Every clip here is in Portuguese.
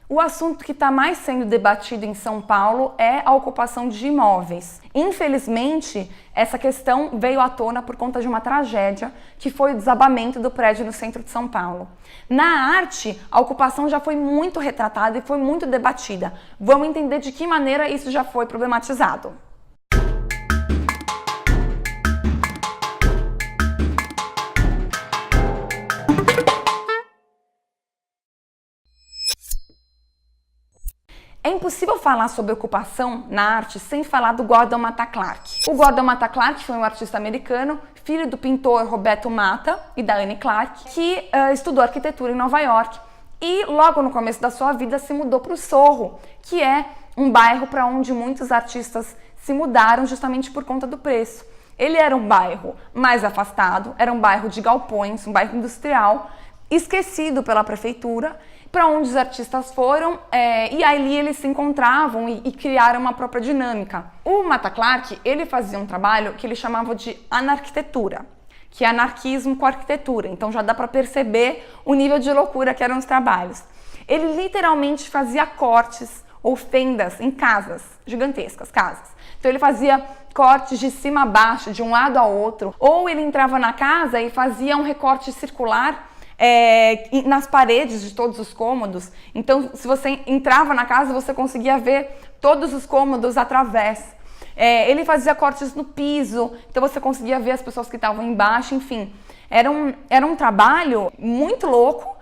O assunto que está mais sendo debatido em São Paulo é a ocupação de imóveis. Infelizmente, essa questão veio à tona por conta de uma tragédia, que foi o desabamento do prédio no centro de São Paulo. Na arte, a ocupação já foi muito retratada e foi muito debatida. Vamos entender de que maneira isso já foi problematizado. É impossível falar sobre ocupação na arte sem falar do Gordon Matta Clark. O Gordon Matta Clark foi um artista americano, filho do pintor Roberto Matta e da Annie Clark, que estudou arquitetura em Nova York e logo no começo da sua vida se mudou para o Sorro, que é um bairro para onde muitos artistas se mudaram justamente por conta do preço. Ele era um bairro mais afastado, era um bairro de galpões, um bairro industrial, esquecido pela prefeitura, para onde os artistas foram e ali eles se encontravam e criaram uma própria dinâmica. O Matta Clark, ele fazia um trabalho que ele chamava de anarquitetura, que é anarquismo com arquitetura, então já dá para perceber o nível de loucura que eram os trabalhos. Ele literalmente fazia cortes ou fendas em casas, gigantescas casas. Então ele fazia cortes de cima a baixo, de um lado a outro, ou ele entrava na casa e fazia um recorte circular nas paredes de todos os cômodos. Então, se você entrava na casa, você conseguia ver todos os cômodos através. Ele fazia cortes no piso, então você conseguia ver as pessoas que estavam embaixo, enfim. Era um trabalho muito louco,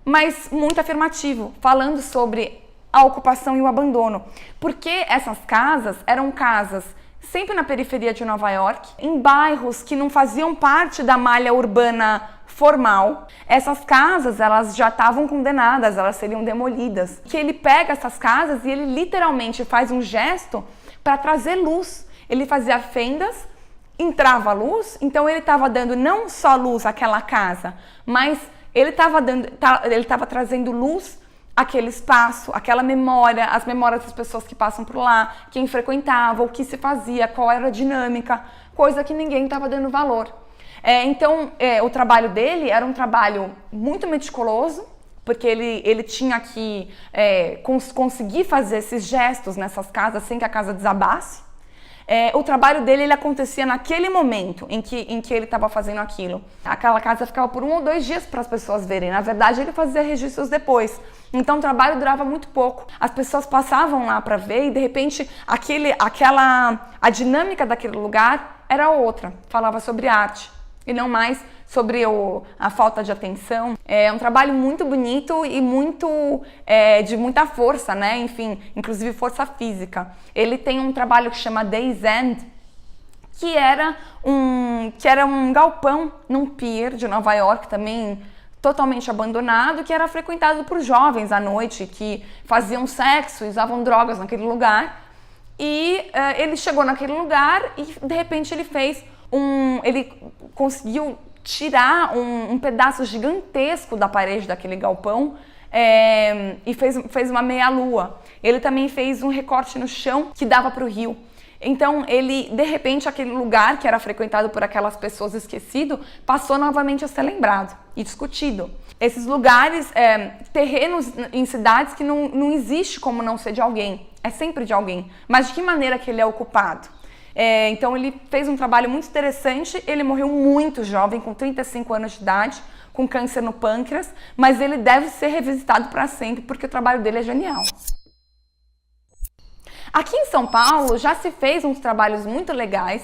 mas muito afirmativo, falando sobre a ocupação e o abandono. Porque essas casas eram casas sempre na periferia de Nova York, em bairros que não faziam parte da malha urbana formal. Essas casas, elas já estavam condenadas, elas seriam demolidas. Que ele pega essas casas e ele literalmente faz um gesto para trazer luz. Ele fazia fendas, entrava luz, então ele estava dando não só luz àquela casa, mas ele estava trazendo luz àquele espaço, aquela memória, as memórias das pessoas que passam por lá, quem frequentava, o que se fazia, qual era a dinâmica, coisa que ninguém estava dando valor. Então, o trabalho dele era um trabalho muito meticuloso, porque ele tinha que conseguir fazer esses gestos nessas casas sem que a casa desabasse. O trabalho dele ele acontecia naquele momento em que ele estava fazendo aquilo. Aquela casa ficava por 1 ou 2 dias para as pessoas verem. Na verdade, ele fazia registros depois. Então, o trabalho durava muito pouco. As pessoas passavam lá para ver e, de repente, a dinâmica daquele lugar era outra. Falava sobre arte e não mais sobre a falta de atenção. É um trabalho muito bonito e de muita força, né? Enfim, inclusive força física. Ele tem um trabalho que chama Days End, que era um galpão num pier de Nova York, também totalmente abandonado, que era frequentado por jovens à noite, que faziam sexo, usavam drogas naquele lugar. E ele chegou naquele lugar e, de repente, ele conseguiu tirar um pedaço gigantesco da parede daquele galpão e fez uma meia-lua. Ele também fez um recorte no chão que dava para o rio. Então, de repente, aquele lugar que era frequentado por aquelas pessoas esquecido, passou novamente a ser lembrado e discutido. Esses lugares, terrenos em cidades que não existe como não ser de alguém, é sempre de alguém. Mas de que maneira que ele é ocupado? Então ele fez um trabalho muito interessante, ele morreu muito jovem, com 35 anos de idade, com câncer no pâncreas, mas ele deve ser revisitado para sempre, porque o trabalho dele é genial. Aqui em São Paulo já se fez uns trabalhos muito legais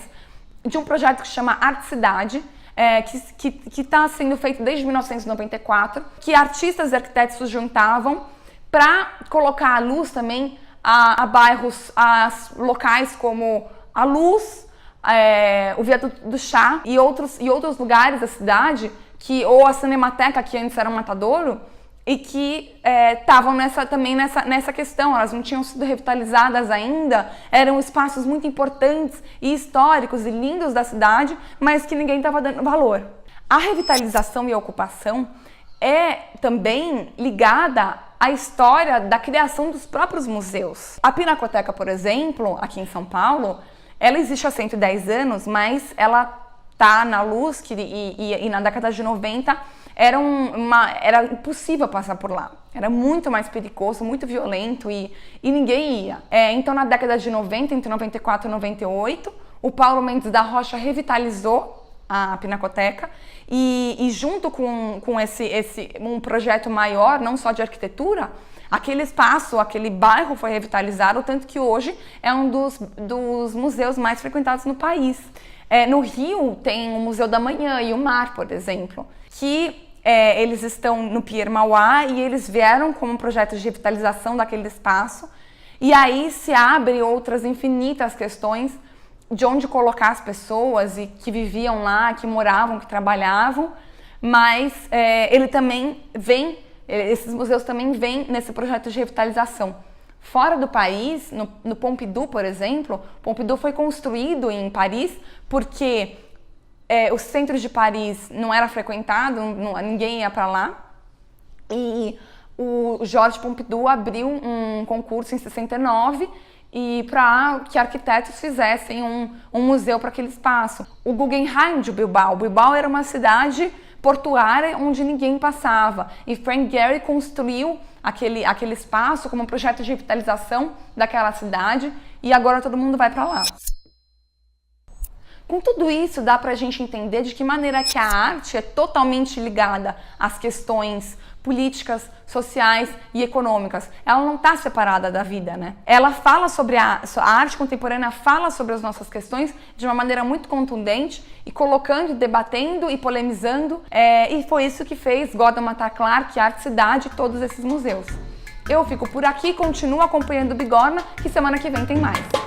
de um projeto que se chama Arte Cidade, que está sendo feito desde 1994, que artistas e arquitetos se juntavam para colocar à luz também a bairros, a locais como a Luz, o Viaduto do Chá e outros lugares da cidade, ou a Cinemateca, que antes era um matadouro, e que estavam também nessa questão. Elas não tinham sido revitalizadas ainda, eram espaços muito importantes e históricos e lindos da cidade, mas que ninguém estava dando valor. A revitalização e a ocupação é também ligada à história da criação dos próprios museus. A Pinacoteca, por exemplo, aqui em São Paulo, ela existe há 110 anos, mas ela está na Luz, e na década de 90 era impossível passar por lá. Era muito mais perigoso, muito violento e ninguém ia. Então, na década de 90, entre 94 e 98, o Paulo Mendes da Rocha revitalizou a Pinacoteca e junto com um projeto maior, não só de arquitetura, aquele espaço, aquele bairro foi revitalizado, tanto que hoje é um dos museus mais frequentados no país. No Rio tem o Museu da Manhã e o Mar, por exemplo, que eles estão no Pier Mauá e eles vieram como um projeto de revitalização daquele espaço. E aí se abrem outras infinitas questões de onde colocar as pessoas e que viviam lá, que moravam, que trabalhavam. Mas ele também esses museus também vêm nesse projeto de revitalização. Fora do país, no Pompidou, por exemplo, Pompidou foi construído em Paris porque os centros de Paris não era frequentado, ninguém ia para lá. E o Georges Pompidou abriu um concurso em 69 e para que arquitetos fizessem um museu para aquele espaço. O Guggenheim de Bilbao. Bilbao era uma cidade portuária onde ninguém passava. E Frank Gehry construiu aquele espaço como um projeto de revitalização daquela cidade e agora todo mundo vai para lá. Com tudo isso, dá pra gente entender de que maneira que a arte é totalmente ligada às questões políticas, sociais e econômicas. Ela não está separada da vida, né? Ela fala sobre a arte contemporânea, fala sobre as nossas questões de uma maneira muito contundente e colocando, debatendo e polemizando. E foi isso que fez Gordon Matta Clark, Arte Cidade e todos esses museus. Eu fico por aqui, continuo acompanhando o Bigorna, que semana que vem tem mais.